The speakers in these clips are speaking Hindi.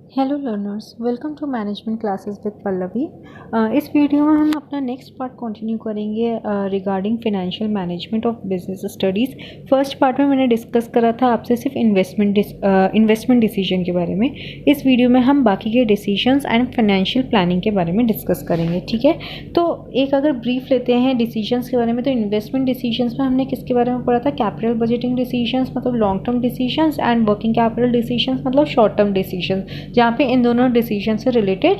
Hello learners, welcome to management classes with Pallavi. इस वीडियो में हम अपना नेक्स्ट पार्ट कंटिन्यू करेंगे regarding financial management of business studies. First part में मैंने डिस्कस करा था आपसे सिर्फ इन्वेस्टमेंट डिसीजन के बारे में। इस वीडियो में हम बाकी के डिसीजंस एंड फाइनेंशियल प्लानिंग के बारे में डिस्कस करेंगे, ठीक है। तो एक अगर ब्रीफ लेते हैं डिसीजंस के बारे में, तो इन्वेस्टमेंट डिसीजंस में हमने किसके बारे में पढ़ा था? कैपिटल बजटिंग डिसीजंस मतलब long term decisions, and working capital decisions मतलब शॉर्ट टर्म डिसीजंस, जहाँ पे इन दोनों डिसीजन से रिलेटेड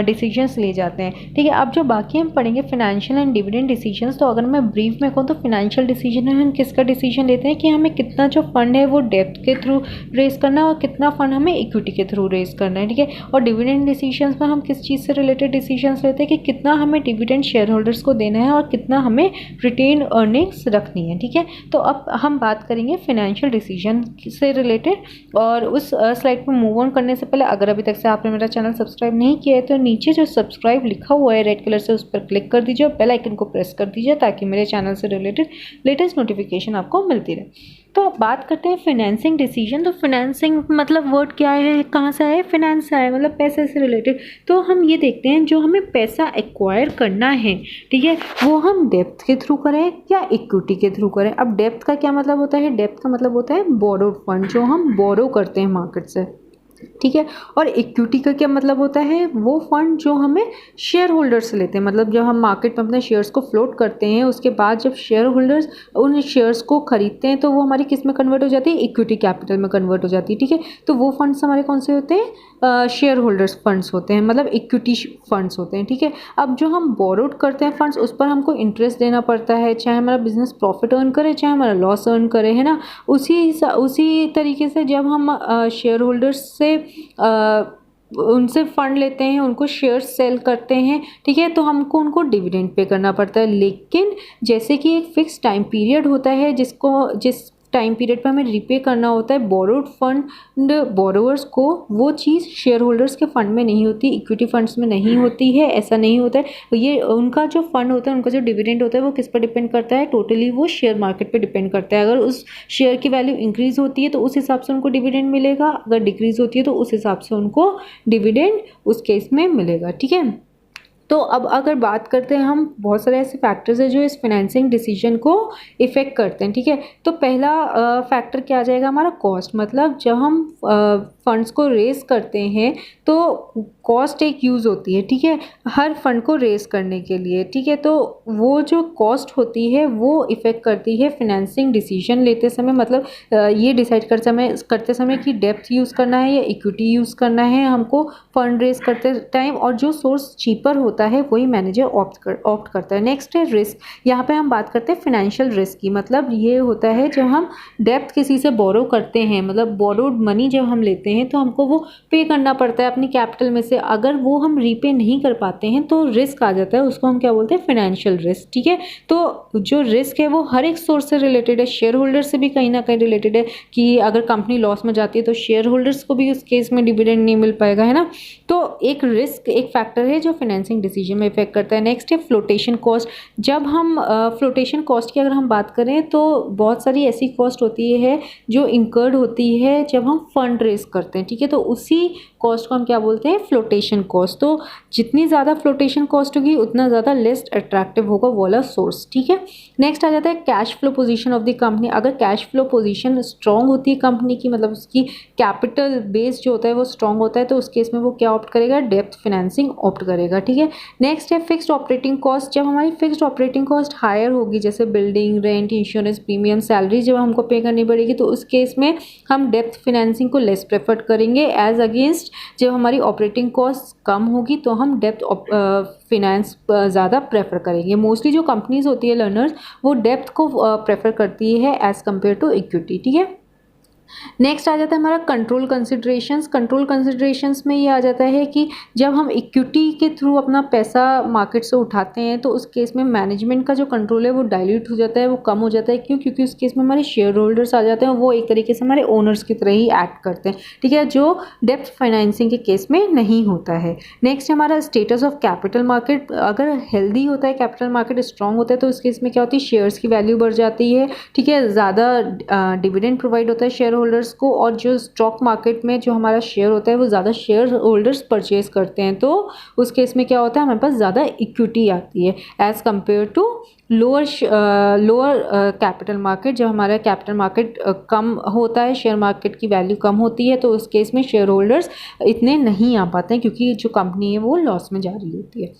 डिसीजंस ले जाते हैं, ठीक है। अब जो बाकी हम पढ़ेंगे फाइनेंशियल एंड डिविडेंड डिसीजंस, तो अगर मैं ब्रीफ में कहूँ तो फाइनेंशियल डिसीजन में हम किसका डिसीजन लेते हैं कि हमें कितना जो फंड है वो डेब्ट के थ्रू रेज करना है और कितना फंड हमें इक्विटी के थ्रू रेज करना है, ठीक है। और डिविडेंड डिसीजंस में हम किस चीज़ से रिलेटेड डिसीजंस लेते हैं कि कितना हमें डिविडेंड शेयर होल्डर्स को देना है और कितना हमें रिटेन अर्निंग्स रखनी है, ठीक है। तो अब हम बात करेंगे फाइनेंशियल डिसीजन से रिलेटेड, और उस स्लाइड पर मूव ऑन करने से पहले अगर अभी तक से आपने मेरा चैनल सब्सक्राइब नहीं किया है तो नीचे जो सब्सक्राइब लिखा हुआ है रेड कलर से, उस पर क्लिक कर दीजिए और बेल आइकन को प्रेस कर दीजिए ताकि मेरे चैनल से रिलेटेड लेटेस्ट नोटिफिकेशन आपको मिलती रहे। तो अब बात करते हैं फाइनेंसिंग डिसीजन। तो फाइनेंसिंग मतलब वर्ड क्या है, कहाँ से आया? फाइनेंस से आया, मतलब पैसे से रिलेटेड। तो हम ये देखते हैं जो हमें पैसा एक्वायर करना है, ठीक है, वो हम डेप्थ के थ्रू करें या इक्विटी के थ्रू करें। अब डेप्थ का क्या मतलब होता है? डेप्थ का मतलब होता है बोरोड फंड, जो हम बोरो करते हैं मार्केट से, ठीक है। और इक्विटी का क्या मतलब होता है? वो फंड जो हमें शेयर होल्डर से लेते हैं, मतलब जब हम मार्केट में अपने शेयर्स को फ्लोट करते हैं उसके बाद जब शेयर होल्डर्स उन शेयर्स को खरीदते हैं तो वो हमारी किस में कन्वर्ट हो जाती है? इक्विटी कैपिटल में कन्वर्ट हो जाती है, ठीक है। तो वो फंड्स हमारे कौन से होते हैं? शेयर होल्डर्स फंड्स होते हैं, मतलब इक्विटी फंड्स होते हैं, ठीक है। अब जो हम बोरोड करते हैं फंड्स, उस पर हमको इंटरेस्ट देना पड़ता है, चाहे हमारा बिजनेस प्रॉफिट अर्न करे चाहे हमारा लॉस अर्न करे, है ना। उसी तरीके से जब हम शेयर होल्डर्स से उनसे फंड लेते हैं, उनको शेयर सेल करते हैं, ठीक है, तो हमको उनको डिविडेंड पे करना पड़ता है। लेकिन जैसे कि एक फिक्स टाइम पीरियड होता है जिस टाइम पीरियड पे हमें रिपे करना होता है बोरोड फंड बोरोवर्स को, वो चीज़ शेयर होल्डर्स के फंड में नहीं होती, इक्विटी फंड्स में नहीं होती है, ऐसा नहीं होता है। ये उनका जो फंड होता है, उनका जो डिविडेंड होता है वो किस पर डिपेंड करता है? टोटली वो शेयर मार्केट पे डिपेंड करता है। अगर उस शेयर की वैल्यू इंक्रीज होती है तो उस हिसाब से उनको डिविडेंड मिलेगा, अगर डिक्रीज होती है तो उस हिसाब से उनको डिविडेंड उस केस में मिलेगा, ठीक है। तो अब अगर बात करते हैं हम, बहुत सारे ऐसे फैक्टर्स हैं जो इस फाइनेंसिंग डिसीजन को इफ़ेक्ट करते हैं, ठीक है। तो पहला फैक्टर क्या आ जाएगा? हमारा कॉस्ट, मतलब जब हम फंड्स को रेस करते हैं तो कॉस्ट एक यूज़ होती है, ठीक है, हर फंड को रेस करने के लिए, ठीक है। तो वो जो कॉस्ट होती है वो इफ़ेक्ट करती है फाइनेंसिंग डिसीजन लेते समय, मतलब ये डिसाइड करते समय कि डेप्थ यूज़ करना है या इक्विटी यूज़ करना है हमको फंड रेस करते टाइम, और जो सोर्स चीपर होता है वही मैनेजर ऑप्ट करता है। नेक्स्ट है रिस्क। यहाँ पे हम बात करते हैं फाइनेंशियल रिस्क की, मतलब ये होता है जब हम डेप्थ किसी से बोरो करते हैं, मतलब बोरोड मनी जब हम लेते हैं तो हमको वो पे करना पड़ता है अपनी कैपिटल में से। अगर वो हम रीपे नहीं कर पाते हैं तो रिस्क आ जाता है, उसको हम क्या बोलते हैं? फाइनेंशियल रिस्क, ठीक है। तो जो रिस्क है वो हर एक सोर्स से रिलेटेड है, शेयर होल्डर से भी कहीं ना कहीं रिलेटेड है कि अगर कंपनी लॉस में जाती है तो शेयर होल्डर्स को भी उस केस में डिविडेंड नहीं मिल पाएगा, है ना। तो एक रिस्क एक फैक्टर है जो फाइनेंसिंग डिसीजन में इफेक्ट करता है। नेक्स्ट है फ्लोटेशन कॉस्ट। जब हम फ्लोटेशन कॉस्ट की अगर हम बात करें तो बहुत सारी ऐसी कॉस्ट होती है जो इंकर्ड होती है जब हम फंड रेज करते हैं, ठीक है। तो उसी कॉस्ट को हम क्या बोलते हैं? Flotation cost. तो जितनी ज़्यादा फ्लोटेशन कॉस्ट होगी उतना ज़्यादा लेस अट्रैक्टिव होगा वो वाला सोर्स, ठीक है। नेक्स्ट आ जाता है cash flow position of the company. अगर कैश फ्लो पोजीशन स्ट्रांग होती है कंपनी की, मतलब उसकी कैपिटल बेस जो होता है वो स्ट्रांग होता है, तो उस केस में वो क्या ऑप्ट करेगा? डेप्थ फाइनेंसिंग ऑप्ट करेगा, ठीक है। नेक्स्ट है फिक्स्ड ऑपरेटिंग कॉस्ट। जब हमारी फिक्स्ड ऑपरेटिंग कॉस्ट हायर होगी, जैसे building, rent, insurance, premium, salary जब हमको पे करनी पड़ेगी, तो उस केस में हम डेप्थ फाइनेंसिंग को लेस प्रेफर करेंगे एज अगेंस्ट जब हमारी ऑपरेटिंग कॉस्ट कम होगी तो हम डेप्थ फाइनेंस ज़्यादा प्रेफर करेंगे। मोस्टली जो कंपनीज होती है लर्नर्स, वो डेप्थ को प्रेफर करती है एज़ कम्पेयर टू इक्विटी, ठीक है। नेक्स्ट आ जाता है हमारा कंट्रोल कंसिडरेशंस। कंट्रोल कंसिडरेशंस में ये आ जाता है कि जब हम इक्विटी के थ्रू अपना पैसा मार्केट से उठाते हैं तो उस केस में मैनेजमेंट का जो कंट्रोल है वो डाइल्यूट हो जाता है, वो कम हो जाता है। क्यों? क्योंकि उस केस में हमारे शेयर होल्डर्स आ जाते हैं, वो एक तरीके से हमारे ओनर्स की तरह ही एक्ट करते हैं, ठीक है, जो डेप्थ फाइनेंसिंग के केस में नहीं होता है। नेक्स्ट हमारा स्टेटस ऑफ कैपिटल मार्केट। अगर हेल्दी होता है कैपिटल मार्केट, स्ट्रॉन्ग होता है, तो उस केस में क्या होती है? शेयर्स की वैल्यू बढ़ जाती है, ठीक है, ज़्यादा डिविडेंड प्रोवाइड होता है शेयर होल्डर्स को, और जो स्टॉक मार्केट में जो हमारा शेयर होता है वो ज़्यादा शेयर होल्डर्स परचेज करते हैं, तो उस केस में क्या होता है, हमारे पास ज़्यादा इक्विटी आती है as compare to lower capital market. जब हमारा कैपिटल मार्केट कम होता है, शेयर मार्केट की वैल्यू कम होती है, तो उस केस में शेयर होल्डर्स इतने नहीं आ पाते हैं क्योंकि जो कंपनी है वो लॉस में जा रही होती है।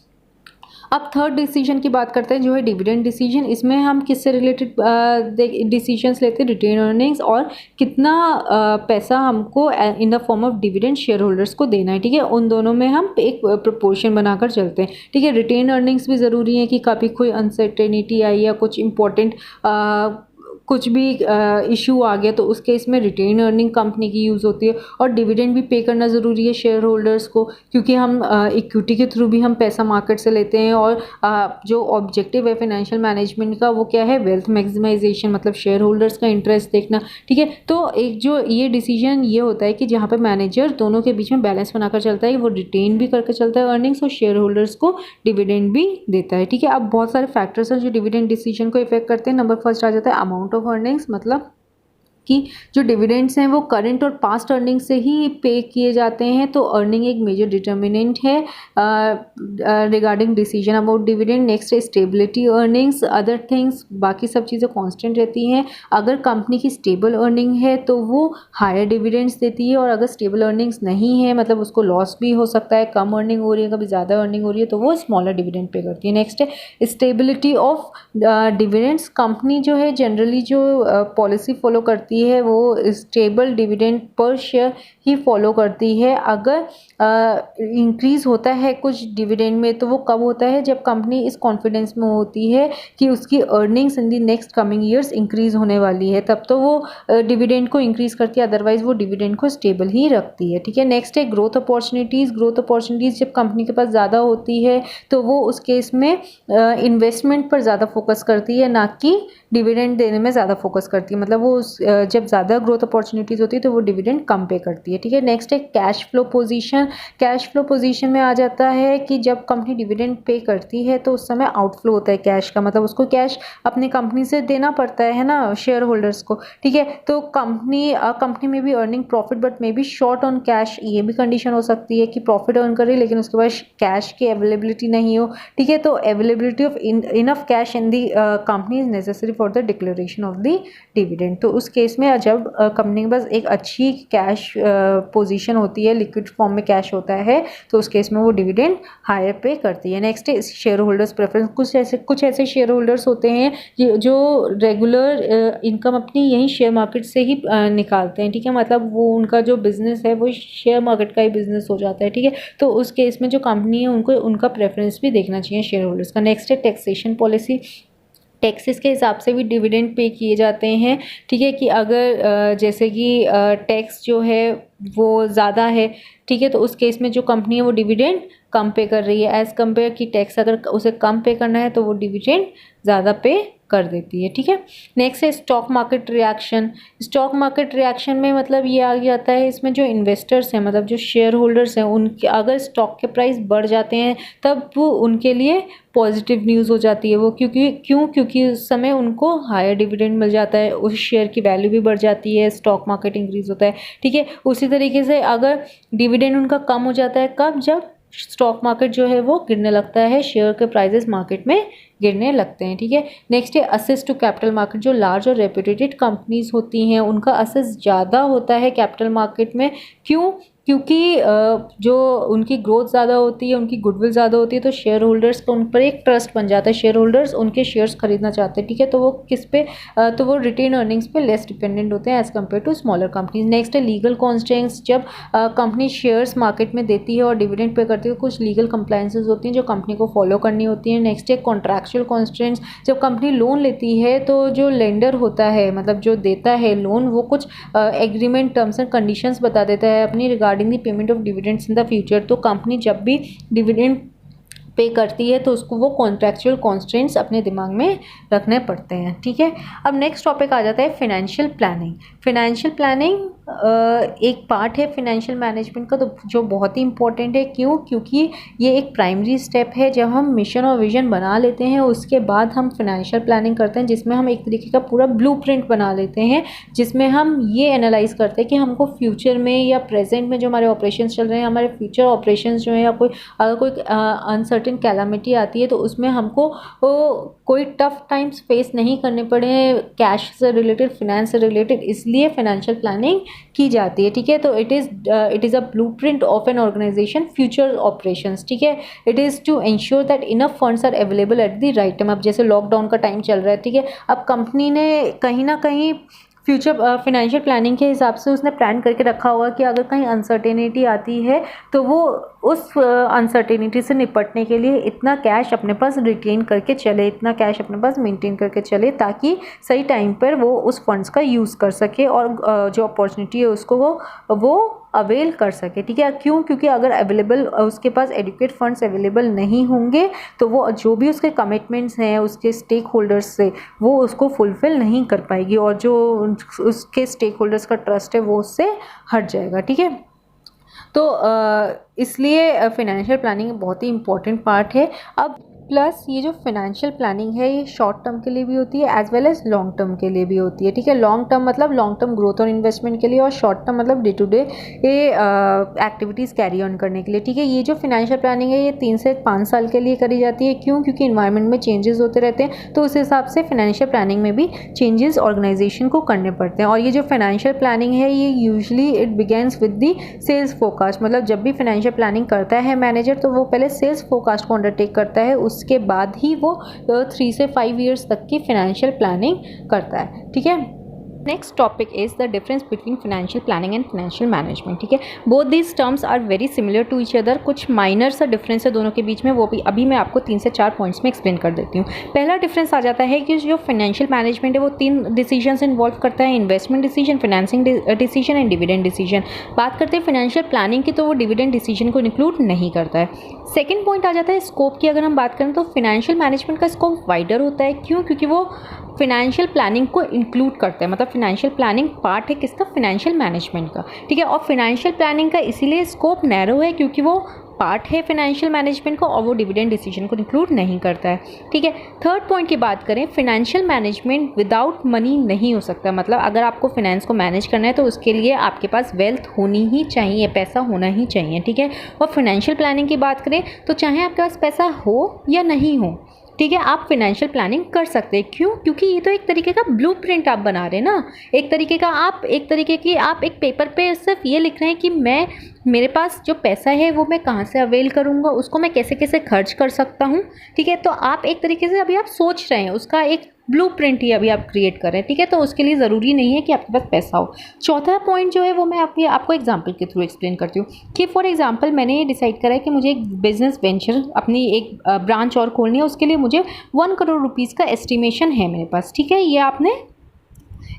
अब थर्ड डिसीजन की बात करते हैं जो है डिविडेंड डिसीजन। इसमें हम किससे रिलेटेड डिसीजंस लेते हैं, रिटेन अर्निंग्स और कितना पैसा हमको in the form of dividend share holders को देना है, ठीक है। उन दोनों में हम एक प्रोपोर्शन बनाकर चलते हैं, ठीक है। रिटेन अर्निंग्स भी ज़रूरी है कि कभी कोई अनसर्टेनिटी आई या कुछ इंपॉर्टेंट कुछ भी इशू आ गया तो उस केस में रिटेन अर्निंग कंपनी की यूज़ होती है। और डिविडेंड भी पे करना ज़रूरी है शेयर होल्डर्स को, क्योंकि हम इक्विटी के थ्रू भी हम पैसा मार्केट से लेते हैं, और जो ऑब्जेक्टिव है फाइनेंशियल मैनेजमेंट का वो क्या है, वेल्थ मैक्सिमाइजेशन, मतलब शेयर होल्डर्स का इंटरेस्ट देखना, ठीक है। तो एक जो ये डिसीजन ये होता है कि जहाँ पर मैनेजर दोनों के बीच में बैलेंस बनाकर चलता है, वो रिटेन भी करके चलता है अर्निंग्स और शेयर होल्डर्स को डिविडेंड भी देता है, ठीक है। अब बहुत सारे फैक्टर्स हैं जो डिविडेंड डिसीजन को इफेक्ट करते हैं। नंबर फर्स्ट आ जाता है अमाउंट ऑफ अर्निंग्स, मतलब कि जो डिविडेंड्स हैं वो करंट और पास्ट अर्निंग से ही पे किए जाते हैं, तो अर्निंग एक मेजर डिटर्मिनेंट है regarding decision about dividend. Next है स्टेबिलिटी अर्निंग्स, अदर थिंग्स, बाकी सब चीज़ें कांस्टेंट रहती हैं। अगर कंपनी की स्टेबल अर्निंग है तो वो हायर डिविडेंड्स देती है, और अगर स्टेबल अर्निंग्स नहीं है, मतलब उसको लॉस भी हो सकता है, कम अर्निंग हो रही है, कभी ज़्यादा अर्निंग हो रही है, तो वो स्मॉलर डिविडेंड पे करती है। नेक्स्ट है स्टेबिलिटी ऑफ डिविडेंड्स। कंपनी जो है जनरली जो पॉलिसी फॉलो करती है वो स्टेबल डिविडेंड पर शेयर ही फॉलो करती है। अगर इंक्रीज होता है कुछ डिविडेंड में तो वो कब होता है, जब कंपनी इस कॉन्फिडेंस में होती है कि उसकी अर्निंग्स इन दी नेक्स्ट कमिंग ईयर्स इंक्रीज होने वाली है, तब तो वो डिविडेंड को इंक्रीज करती है, अदरवाइज वो डिविडेंड को स्टेबल ही रखती है, ठीक है। नेक्स्ट है ग्रोथ अपॉर्चुनिटीज़। ग्रोथ अपॉर्चुनिटीज़ जब कंपनी के पास ज़्यादा होती है तो वो उस केस में इन्वेस्टमेंट पर ज़्यादा फोकस करती है, ना कि डिविडेंड देने में ज़्यादा फोकस करती है। मतलब वो जब ज़्यादा ग्रोथ अपॉर्चुनिटीज़ होती है तो वो डिविडेंड कम पे करती है, ठीक है। नेक्स्ट है cash flow position. Cash flow position में आ जाता है कि जब कंपनी डिविडेंड पे करती है तो उस समय आउटफ्लो होता है कैश का, मतलब उसको कैश अपनी कंपनी से देना पड़ता है ना शेयर होल्डर्स को, ठीक है। तो कंपनी में भी earning profit but may be short on cash, ये भी कंडीशन हो सकती है कि प्रॉफिट अर्न करे लेकिन उसके बाद कैश की अवेलेबिलिटी नहीं हो, ठीक है। तो availability of enough cash in the company is necessary for the declaration of the dividend. तो उस केस में जब कंपनी के पास एक अच्छी कैश पोजीशन होती है, लिक्विड फॉर्म में कैश होता है, तो उस केस में वो डिविडेंड हायर पे करती है। नेक्स्ट है शेयर होल्डर्स प्रेफरेंस। कुछ ऐसे शेयर होल्डर्स होते हैं जो रेगुलर इनकम अपनी यही शेयर मार्केट से ही निकालते हैं, ठीक है। मतलब वो उनका जो बिजनेस है वो शेयर मार्केट का ही बिजनेस हो जाता है, ठीक है। तो उस केस में जो कंपनी है उनको उनका प्रेफरेंस भी देखना चाहिए शेयर होल्डर्स का। नेक्स्ट है टैक्सेशन पॉलिसी। टैक्सेस के हिसाब से भी डिविडेंड पे किए जाते हैं, ठीक है। कि अगर जैसे कि टैक्स जो है वो ज़्यादा है, ठीक है, तो उस केस में जो कंपनी है वो डिविडेंड कम पे कर रही है एज़ कम्पेयर कि टैक्स अगर उसे कम पे करना है तो वो डिविडेंड ज़्यादा पे कर देती है, ठीक है। नेक्स्ट है stock market reaction. Stock market reaction में मतलब ये आ जाता है, इसमें जो इन्वेस्टर्स हैं, मतलब जो शेयर होल्डर्स हैं, उनके अगर स्टॉक के प्राइस बढ़ जाते हैं तब वो उनके लिए पॉजिटिव न्यूज़ हो जाती है। वो क्योंकि उस समय उनको हायर डिविडेंड मिल जाता है, उस शेयर की वैल्यू भी बढ़ जाती है, स्टॉक मार्केट इंक्रीज होता है, ठीक है। उसी तरीके से अगर डिविडेंड उनका कम हो जाता है, कब, जब स्टॉक मार्केट जो है वो गिरने लगता है, शेयर के प्राइजेस मार्केट में गिरने लगते हैं, ठीक है। नेक्स्ट है असेस टू कैपिटल मार्केट। जो लार्ज और रेप्यूटेड कंपनीज होती हैं उनका असेस ज़्यादा होता है कैपिटल मार्केट में। क्योंकि जो उनकी ग्रोथ ज़्यादा होती है, उनकी गुडविल ज़्यादा होती है, तो शेयर होल्डर्स का उन पर एक ट्रस्ट बन जाता है, शेयर होल्डर्स उनके शेयर्स खरीदना चाहते हैं, ठीक है। तो वो किस पे तो वो रिटेन अर्निंग्स पे लेस डिपेंडेंट होते हैं as compare to smaller companies. Next है लीगल कॉन्स्ट्रेंट्स। जब कंपनी शेयर्स मार्केट में देती है और डिविडेंड पे करती है, कुछ लीगल कंप्लायंसेस होती हैं जो कंपनी को फॉलो करनी होती है। नेक्स्ट है कॉन्ट्रैक्चुअल कॉन्स्ट्रेंट्स। जब कंपनी लोन लेती है तो जो लेंडर होता है, मतलब जो देता है लोन, वो कुछ एग्रीमेंट टर्म्स एंड कंडीशंस बता देता है अपनी regarding the payment of dividends in the future. तो कंपनी जब भी डिविडेंड पे करती है तो उसको वो कॉन्ट्रैक्चुअल कॉन्स्ट्रेंट्स अपने दिमाग में रखने पड़ते हैं, ठीक है। अब नेक्स्ट टॉपिक आ जाता है फाइनेंशियल प्लानिंग। फाइनेंशियल प्लानिंग एक पार्ट है फिनेंशियल मैनेजमेंट का, तो जो बहुत ही इंपॉर्टेंट है। क्यों? क्योंकि ये एक प्राइमरी स्टेप है। जब हम मिशन और विजन बना लेते हैं उसके बाद हम फिनेंशियल प्लानिंग करते हैं, जिसमें हम एक तरीके का पूरा ब्लूप्रिंट बना लेते हैं, जिसमें हम ये एनालाइज करते हैं कि हमको फ्यूचर में या प्रेजेंट में जो हमारे ऑपरेशंस चल रहे हैं, हमारे फ्यूचर ऑपरेशंस जो है, या अगर कोई अनसर्टेन कैलामिटी आती है तो उसमें हमको कोई टफ टाइम्स फेस नहीं करने पड़े कैश से रिलेटेड, फिनेंस से रिलेटेड, इसलिए फाइनेंशियल प्लानिंग की जाती है। ठीक है, तो it is a blueprint of an organization future operations. ठीक है, it is to ensure that enough funds are available at the right time. अब जैसे लॉकडाउन का टाइम चल रहा है, ठीक है, अब कंपनी ने कहीं ना कहीं फ्यूचर फिनेंशियल प्लानिंग के हिसाब से उसने प्लान करके रखा होगा कि अगर कहीं अनसर्टेनिटी आती है तो वो उस अनसर्टेनिटी से निपटने के लिए इतना कैश अपने पास रिटेन करके चले, इतना कैश अपने पास मेंटेन करके चले, ताकि सही टाइम पर वो उस फंड्स का यूज़ कर सके और जो अपॉर्चुनिटी है उसको वो अवेल कर सके। ठीक है, क्यों? क्योंकि अगर अवेलेबल उसके पास एडिक्वेट फंड्स अवेलेबल नहीं होंगे तो वो जो भी उसके कमिटमेंट्स हैं उसके स्टेक होल्डर्स से, वो उसको फुलफ़िल नहीं कर पाएगी और जो उसके स्टेक होल्डर्स का ट्रस्ट है वो उससे हट जाएगा। ठीक है, तो इसलिए फिनेंशियल प्लानिंग बहुत ही इम्पॉर्टेंट पार्ट है। अब प्लस ये जो फाइनेंशियल प्लानिंग है ये शॉर्ट टर्म के लिए भी होती है as well as long term के लिए भी होती है। ठीक है, लॉन्ग टर्म मतलब लॉन्ग टर्म ग्रोथ और इन्वेस्टमेंट के लिए, और शॉर्ट टर्म मतलब डे टू डे ये एक्टिविटीज़ कैरी ऑन करने के लिए। ठीक है, ये जो फाइनेंशियल प्लानिंग है ये 3 से 5 साल के लिए करी जाती है। क्यों? क्योंकि इन्वायरमेंट में चेंजेस होते रहते हैं, तो उस हिसाब से फाइनेंशियल प्लानिंग में भी चेंजेस ऑर्गेनाइजेशन को करने पड़ते हैं। और ये जो फाइनेंशियल प्लानिंग है ये usually it begins with the sales forecast. मतलब जब भी फाइनेंशियल प्लानिंग करता है मैनेजर तो वो पहले सेल्स फोरकास्ट को अंडरटेक करता है, उसके बाद ही वो 3 से 5 ईयर्स तक की फाइनेंशियल प्लानिंग करता है। ठीक है, next topic is the difference between financial planning and financial management. ठीक है, both these terms are very similar to each other. कुछ माइनर सा डिफरेंस है दोनों के बीच में, वो भी अभी मैं आपको 3 से 4 पॉइंट्स में एक्सप्लेन कर देती हूँ। पहला डिफरेंस आ जाता है कि जो फाइनेंशियल मैनेजमेंट है वो 3 डिसीजंस इन्वॉल्व करता है: investment decision, financing decision and dividend decision. बात करते हैं फाइनेंशियल प्लानिंग की तो वो डिविडेंड डिसीजन को इंक्लूड नहीं करता है। सेकेंड पॉइंट आ जाता है स्कोप की। अगर हम बात करें तो फाइनेंशियल मैनेजमेंट का स्कोप वाइडर होता है। क्यों? क्योंकि वो फाइनेंशियल प्लानिंग को इंक्लूड करते हैं। मतलब फाइनेंशियल प्लानिंग पार्ट है किसका? फाइनेंशियल मैनेजमेंट का। ठीक है, और फाइनेंशियल प्लानिंग का इसीलिए स्कोप नैरो है क्योंकि वो पार्ट है फाइनेंशियल मैनेजमेंट को और वो डिविडेंड डिसीजन को इंक्लूड नहीं करता है। ठीक है, थर्ड पॉइंट की बात करें, फाइनेंशियल मैनेजमेंट विदाउट मनी नहीं हो सकता। मतलब अगर आपको फाइनेंस को मैनेज करना है तो उसके लिए आपके पास वेल्थ होनी ही चाहिए, पैसा होना ही चाहिए। ठीक है, और फाइनेंशियल प्लानिंग की बात करें तो चाहे आपके पास पैसा हो या नहीं हो, ठीक है, आप फाइनेंशियल प्लानिंग कर सकते हैं। क्यों? क्योंकि ये तो एक तरीके का ब्लूप्रिंट आप बना रहे हैं ना, एक तरीके की आप एक पेपर पे सिर्फ ये लिख रहे हैं कि मेरे पास जो पैसा है वो मैं कहाँ से अवेल करूँगा, उसको मैं कैसे कैसे खर्च कर सकता हूँ। ठीक है, तो आप एक तरीके से अभी आप सोच रहे हैं, उसका एक ब्लूप्रिंट ही अभी आप क्रिएट कर रहे हैं। ठीक है, तो उसके लिए ज़रूरी नहीं है कि आपके पास पैसा हो। चौथा पॉइंट जो है वो मैं आपको एग्जांपल के थ्रू एक्सप्लेन करती हूँ कि फॉर एग्जांपल मैंने ये डिसाइड करा है कि मुझे एक बिजनेस वेंचर अपनी एक ब्रांच और खोलनी है, उसके लिए मुझे 1 करोड़ रुपीज़ का एस्टिमेशन है मेरे पास। ठीक है, ये आपने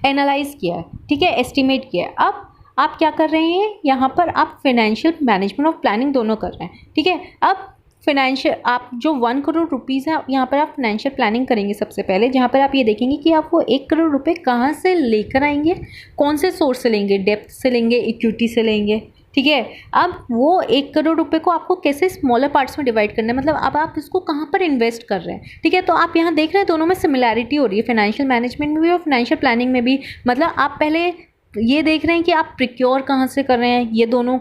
एनालाइज किया है, ठीक है, एस्टिमेट किया है। अब आप क्या कर रहे हैं, यहाँ पर आप फाइनेंशियल मैनेजमेंट और प्लानिंग दोनों कर रहे हैं। ठीक है, अब फाइनेंशियल आप जो 1 करोड़ रुपीज़ है यहाँ पर आप फाइनेंशियल प्लानिंग करेंगे सबसे पहले, जहाँ पर आप ये देखेंगे कि आप वो 1 करोड़ रुपए कहाँ से लेकर आएंगे, कौन से सोर्स से लेंगे, डेप्थ से लेंगे, इक्विटी से लेंगे। ठीक है, अब वो 1 करोड़ रुपए को आपको कैसे स्मॉलर पार्ट्स में डिवाइड करना है, मतलब अब आप इसको कहाँ पर इन्वेस्ट कर रहे हैं। ठीक है, तो आप यहाँ देख रहे हैं दोनों में सिमिलैरिटी हो रही है, फाइनेंशियल मैनेजमेंट में भी और फाइनेंशियल प्लानिंग में भी। मतलब आप पहले ये देख रहे हैं कि आप प्रिक्योर कहाँ से कर रहे हैं, ये दोनों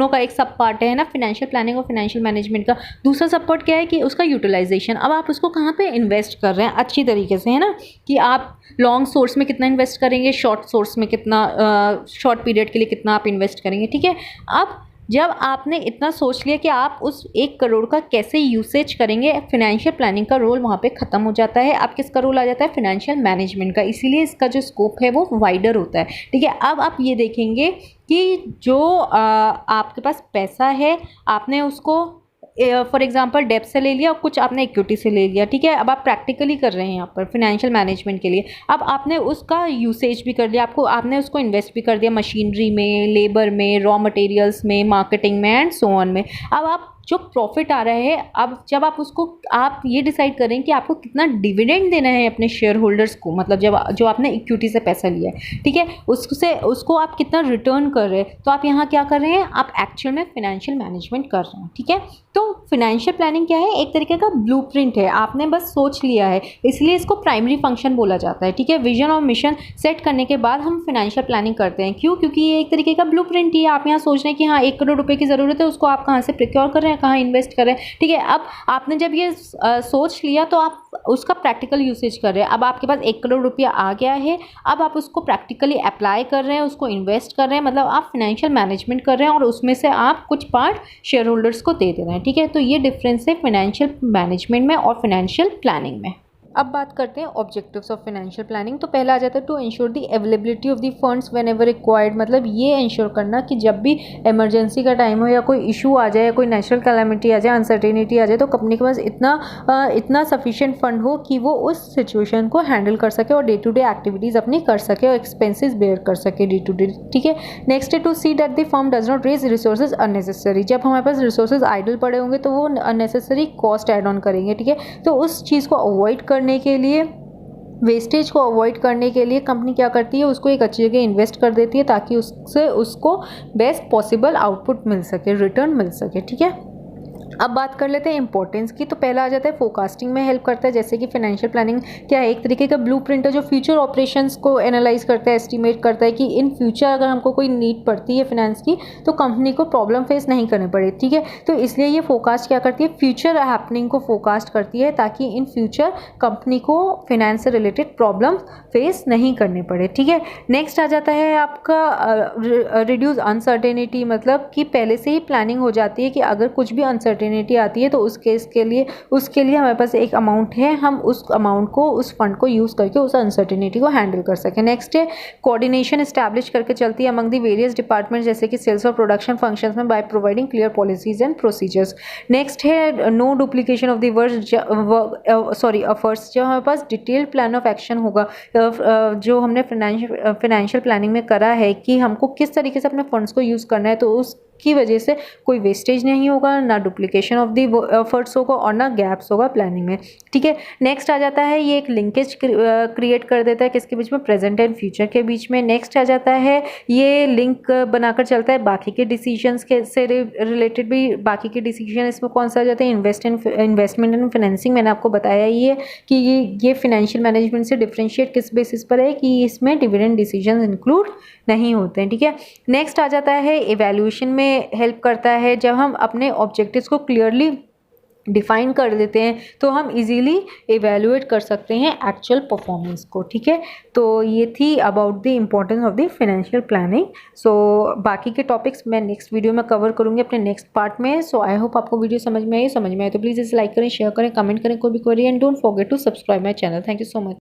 का एक सब पार्ट है ना, फाइनेंशियल प्लानिंग और फाइनेंशियल मैनेजमेंट का। दूसरा सब पार्ट क्या है कि उसका यूटिलाइजेशन, अब आप उसको कहाँ पे इन्वेस्ट कर रहे हैं अच्छी तरीके से, है ना, कि आप लॉन्ग सोर्स में कितना इन्वेस्ट करेंगे, शॉर्ट सोर्स में कितना, शॉर्ट पीरियड के लिए कितना आप इन्वेस्ट करेंगे। ठीक है, अब जब आपने इतना सोच लिया कि आप उस 1 करोड़ का कैसे यूसेज करेंगे, फाइनेंशियल प्लानिंग का रोल वहाँ पे ख़त्म हो जाता है। अब किसका रोल आ जाता है? फाइनेंशियल मैनेजमेंट का। इसीलिए इसका जो स्कोप है वो वाइडर होता है। ठीक है, अब आप ये देखेंगे कि जो आपके पास पैसा है आपने उसको फॉर एग्जांपल डेब्ट से ले लिया और कुछ आपने इक्विटी से ले लिया। ठीक है, अब आप प्रैक्टिकली कर रहे हैं यहाँ पर फाइनेंशियल मैनेजमेंट के लिए। अब आपने उसका यूसेज भी कर लिया, आपने उसको इन्वेस्ट भी कर दिया मशीनरी में, लेबर में, रॉ मटेरियल्स में, मार्केटिंग में एंड सो ऑन में। अब आप जो प्रॉफिट आ रहा है, अब जब आप ये डिसाइड करें कि आपको कितना डिविडेंड देना है अपने शेयर होल्डर्स को, मतलब जब जो आपने इक्विटी से पैसा लिया है, ठीक है, उसको आप कितना रिटर्न कर रहे हैं, तो आप यहाँ क्या कर रहे हैं, आप एक्चुअल में फाइनेंशियल मैनेजमेंट कर रहे हैं। ठीक है, तो फाइनेंशियल प्लानिंग क्या है, एक तरीके का ब्लूप्रिंट है, आपने बस सोच लिया है, इसलिए इसको प्राइमरी फंक्शन बोला जाता है। ठीक है, विजन और मिशन सेट करने के बाद हम फाइनेंशियल प्लानिंग करते हैं। क्यों? क्योंकि ये एक तरीके का ब्लूप्रिंट ही है। आप यहाँ सोच रहे हैं कि हाँ 1 करोड़ रुपए की ज़रूरत है, उसको आप कहाँ से प्रिक्योर कर रहे हैं, कहाँ इन्वेस्ट कर रहे हैं। ठीक है, अब आपने जब ये सोच लिया तो आप उसका प्रैक्टिकल यूसेज कर रहे हैं। अब आपके पास 1 करोड़ रुपया आ गया है, अब आप उसको प्रैक्टिकली अप्लाई कर रहे हैं, उसको इन्वेस्ट कर रहे हैं, मतलब आप फाइनेंशियल मैनेजमेंट कर रहे हैं और उसमें से आप कुछ पार्ट शेयर होल्डर्स को दे रहे हैं। ठीक है, तो ये डिफरेंस है फाइनेंशियल मैनेजमेंट में और फाइनेंशियल प्लानिंग में। अब बात करते हैं ऑब्जेक्टिव्स ऑफ फाइनेंशियल प्लानिंग। तो पहला आ जाता है to ensure the availability of the funds whenever required, मतलब ये इंश्योर करना कि जब भी इमरजेंसी का टाइम हो या कोई इशू आ जाए या कोई नेचुरल कैलामिटी आ जाए, अनसर्टेनिटी आ जाए, तो कंपनी के पास इतना सफिशिएंट फंड हो कि वो उस सिचुएशन को हैंडल कर सके और डे टू डे एक्टिविटीज़ अपनी कर सके और एक्सपेंसेस बेयर कर सके डे टू डे। ठीक है, नेक्स्ट है to see that the firm does not raise resources unnecessary. जब हमारे पास रिसोर्सेज आइडल पड़े होंगे तो वो अननेसेसरी कॉस्ट ऐड ऑन करेंगे। ठीक है, तो उस चीज़ को अवॉइड करने के लिए, वेस्टेज को अवॉइड करने के लिए कंपनी क्या करती है, उसको एक अच्छी जगह इन्वेस्ट कर देती है ताकि उससे उसको बेस्ट पॉसिबल आउटपुट मिल सके, रिटर्न मिल सके। ठीक है, अब बात कर लेते हैं इंपॉर्टेंस की। तो पहला आ जाता है फोरकास्टिंग में हेल्प करता है, जैसे कि फाइनेंशियल प्लानिंग क्या है, एक तरीके का ब्लूप्रिंट है जो फ्यूचर ऑपरेशंस को एनालाइज करता है, एस्टिमेट करता है कि इन फ्यूचर अगर हमको कोई नीड पड़ती है फाइनेंस की तो कंपनी को प्रॉब्लम फेस नहीं करनी पड़े। ठीक है, तो इसलिए ये फोरकास्ट क्या करती है, फ्यूचर हैपनिंग को फोरकास्ट करती है ताकि इन फ्यूचर कंपनी को फाइनेंस से रिलेटेड प्रॉब्लम फेस नहीं करने पड़े। ठीक है, नेक्स्ट आ जाता है आपका रिड्यूस अनसर्टेनिटी, मतलब कि पहले से ही प्लानिंग हो जाती है कि अगर कुछ भी अनसर्टेनिटी आती है तो उस केस के लिए हमारे पास एक अमाउंट है, हम उस अमाउंट को, उस फंड को यूज़ करके उस अनसर्टेनिटी को हैंडल कर सकें। नेक्स्ट है कोऑर्डिनेशन एस्टैब्लिश करके चलती है अमंग द वेरियस डिपार्टमेंट, जैसे कि सेल्स और प्रोडक्शन फंक्शंस में, by providing clear policies and procedures. Next है no duplication of the efforts. जो हमारे पास डिटेल्ड प्लान ऑफ एक्शन होगा, जो हमने फाइनेंशियल प्लानिंग में करा है कि हमको किस तरीके से अपने फंड्स को यूज़ करना है, तो उसकी वजह से कोई वेस्टेज नहीं होगा, ना डुप्लीकेशन ऑफ दी एफर्ट्स होगा और ना गैप्स होगा प्लानिंग में। ठीक है, नेक्स्ट आ जाता है ये एक लिंकेज क्रिएट कर देता है किसके बीच में, प्रेजेंट एंड फ्यूचर के बीच में। नेक्स्ट आ जाता है ये लिंक बनाकर चलता है बाकी के डिसीजंस के से रिलेटेड भी। बाकी के डिसीजन इसमें कौन सा आ जाता है, इन्वेस्टमेंट एंड फाइनेंसिंग। मैंने आपको बताया ही है कि ये फाइनेंशियल मैनेजमेंट से डिफ्रेंशिएट किस बेसिस पर है कि इसमें डिविडेंड डिसीजन इंक्लूड नहीं होते हैं। ठीक है, नेक्स्ट आ जाता है इवैल्यूएशन में हेल्प करता है। जब हम अपने ऑब्जेक्टिव्स को क्लियरली डिफाइन कर देते हैं तो हम इजीली इवैल्यूएट कर सकते हैं एक्चुअल परफॉर्मेंस को। ठीक है, तो ये थी about the importance of the financial planning. So बाकी के टॉपिक्स मैं नेक्स्ट वीडियो में कवर करूँगी अपने नेक्स्ट पार्ट में। सो आई होप आपको वीडियो समझ में आई तो प्लीज़ इसे लाइक करें, शेयर करें, कमेंट करें कोई भी query, and don't forget to subscribe my channel. Thank you so much.